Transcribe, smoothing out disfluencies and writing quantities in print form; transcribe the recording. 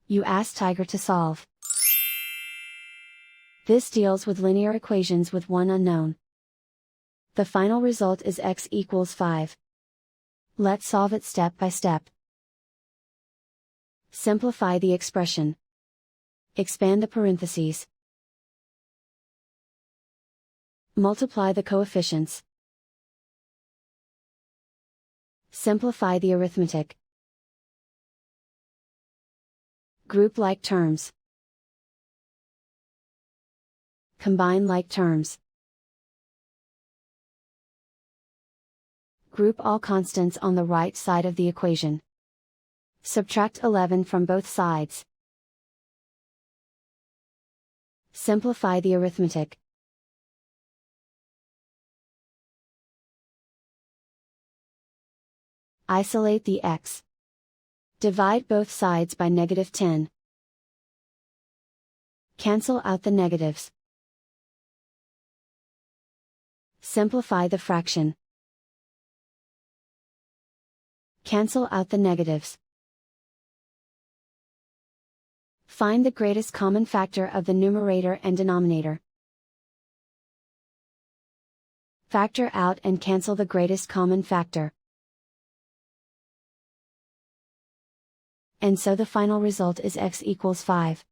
You ask Tiger to solve. This deals with linear equations with one unknown. The final result is x equals 5. Let's solve it step by step. Simplify the expression. Expand the parentheses. Multiply the coefficients. Simplify the arithmetic. Group like terms. Combine like terms. Group all constants on the right side of the equation. Subtract 11 from both sides. Simplify the arithmetic. Isolate the x. Divide both sides by -10. Cancel out the negatives. Simplify the fraction. Cancel out the negatives. Find the greatest common factor of the numerator and denominator. Factor out and cancel the greatest common factor. And so the final result is x equals 5.